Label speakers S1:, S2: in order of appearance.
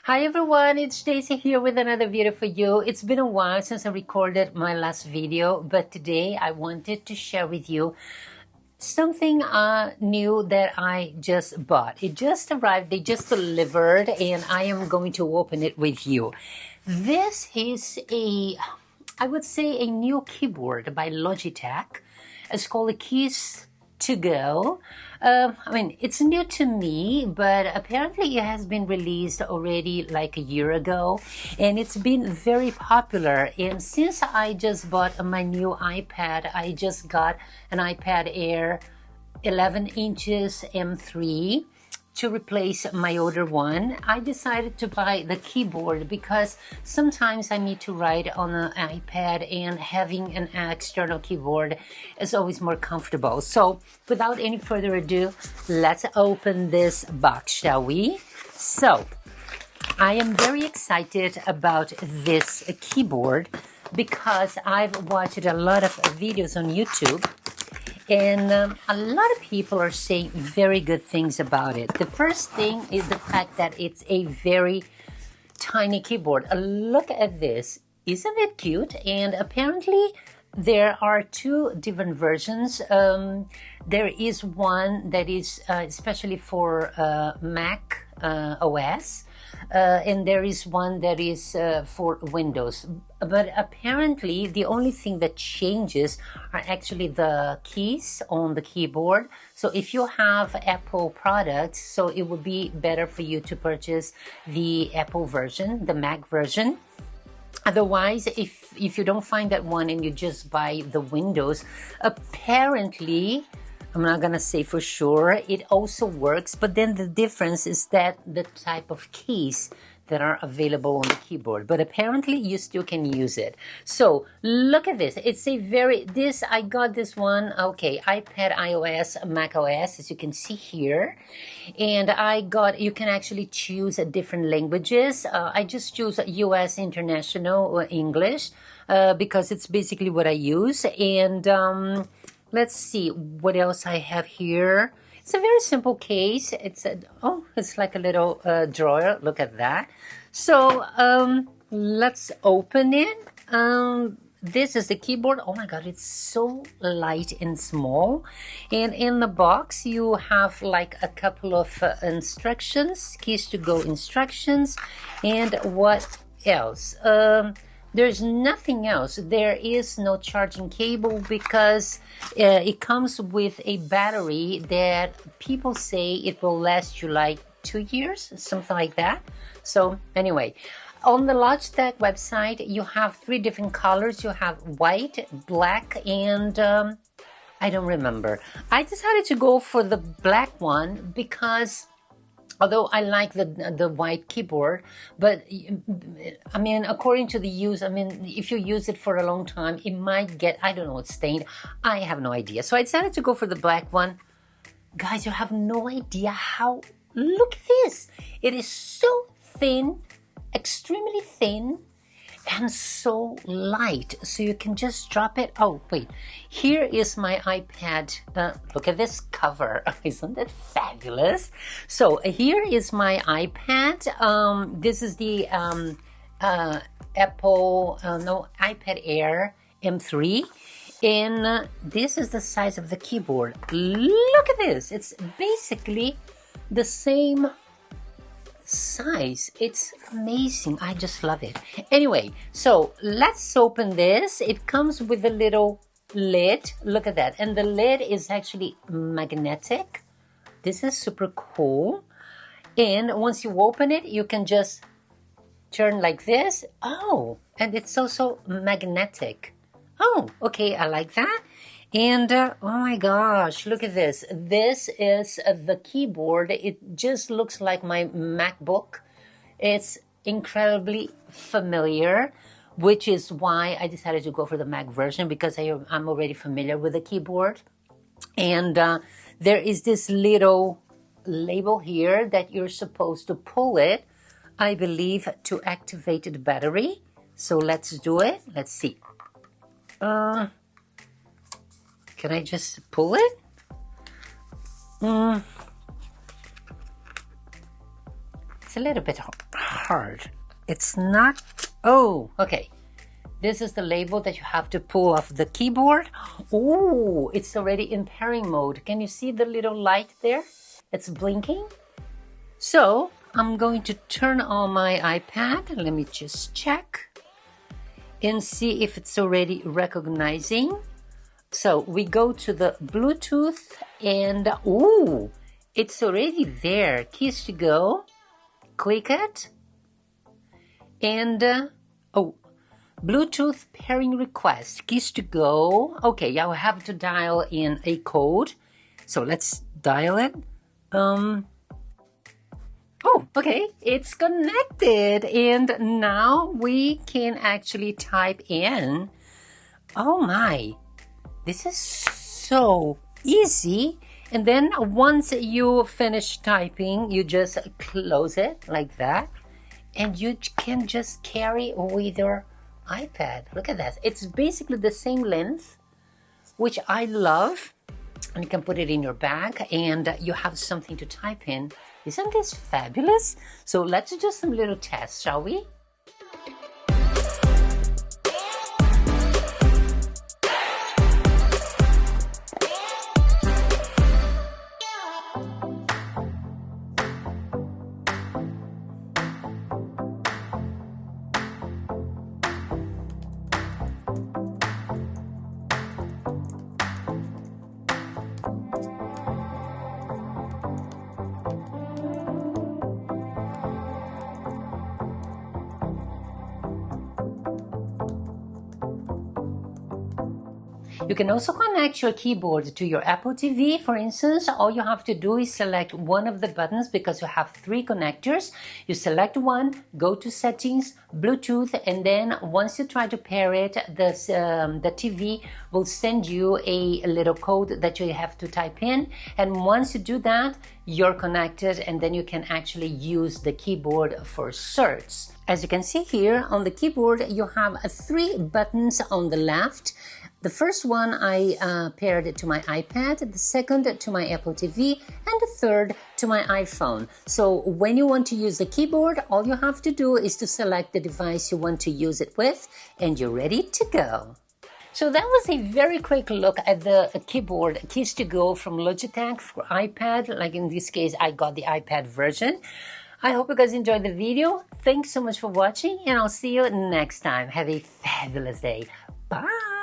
S1: Hi everyone, it's Stacy here with another video for you. It's been a while since I recorded my last video, but today I wanted to share with you something new that I just bought. It just arrived, they just delivered, and I am going to open it with you. This is I would say a new keyboard by Logitech. It's called the Keys-to-Go. It's new to me, but apparently it has been released already like a year ago, and it's been very popular. And since I just bought my new iPad, I just got an iPad Air 11 inches M3 to replace my older one. I decided to buy the keyboard because sometimes I need to write on an iPad, and having an external keyboard is always more comfortable. So without any further ado, let's open this box, shall we? So I am very excited about this keyboard because I've watched a lot of videos on YouTube, and a lot of people are saying very good things about it. The first thing is the fact that it's a very tiny keyboard. Look at this. Isn't it cute? And apparently there are two different versions. There is one that is especially for Mac OS. And there is one that is for Windows. But apparently the only thing that changes are actually the keys on the keyboard. So if you have Apple products, so it would be better for you to purchase the Apple version, the Mac version. Otherwise, if you don't find that one and you just buy the Windows, apparently, I'm not gonna say for sure, it also works, but then the difference is that the type of keys that are available on the keyboard, but apparently you still can use it. So look at this. It's a I got this one, okay, iPad, iOS, Mac OS, as you can see here. And you can actually choose different languages. I just choose US International or English because it's basically what I use. And let's see what else I have here. It's a very simple case. It's like a little drawer. Look at that. So let's open it. This is the keyboard. Oh my God, it's so light and small. And in the box, you have like a couple of instructions, Keys-to-Go instructions. And what else? There's nothing else. There is no charging cable because it comes with a battery that people say it will last you like 2 years, something like that. So anyway, on the Logitech website, you have 3 different colors. You have white, black, and I don't remember. I decided to go for the black one because although I like the white keyboard, but I mean, according to the use, I mean, if you use it for a long time, it might get, I don't know, it's stained. I have no idea. So I decided to go for the black one. Guys, you have no idea how, look at this. It is so thin, extremely thin, and so light, so you can just drop it. Oh wait, here is my iPad. Look at this cover. Isn't that fabulous? So here is my iPad. This is the iPad Air M3, and this is the size of the keyboard. Look at this. It's basically the same size. It's amazing. I just love it. Anyway, so let's open this. It comes with a little lid. Look at that. And the lid is actually magnetic. This is super cool. And once you open it, you can just turn like this. Oh, and it's also magnetic. Oh, okay, I like that. And oh my gosh, look at this. This is the keyboard. It just looks like my MacBook. It's incredibly familiar, which is why I decided to go for the Mac version, because I'm already familiar with the keyboard. And there is this little label here that you're supposed to pull it, I believe, to activate the battery. So let's do it. Let's see. Can I just pull it? It's a little bit hard. It's not, oh, okay. This is the label that you have to pull off the keyboard. Oh, it's already in pairing mode. Can you see the little light there? It's blinking. So I'm going to turn on my iPad. Let me just check and see if it's already recognizing. So we go to the Bluetooth and oh, it's already there. Keys to go. Click it. And oh, Bluetooth pairing request. Keys to go. Okay, I will have to dial in a code. So let's dial it. Oh, okay, it's connected. And now we can actually type in. Oh my, this is so easy. And then once you finish typing, you just close it like that. And you can just carry with your iPad. Look at that. It's basically the same length, which I love. And you can put it in your bag and you have something to type in. Isn't this fabulous? So let's do some little tests, shall we? You can also connect your keyboard to your Apple TV. For instance, all you have to do is select one of the buttons because you have 3 connectors. You select one, go to settings, Bluetooth, and then once you try to pair it, the TV will send you a little code that you have to type in. And once you do that, you're connected, and then you can actually use the keyboard for search. As you can see here on the keyboard, you have 3 buttons on the left. The first one I paired to my iPad, the second to my Apple TV, and the third to my iPhone. So when you want to use the keyboard, all you have to do is to select the device you want to use it with, and you're ready to go. So that was a very quick look at the keyboard Keys-to-Go from Logitech for iPad. Like in this case, I got the iPad version. I hope you guys enjoyed the video. Thanks so much for watching, and I'll see you next time. Have a fabulous day. Bye!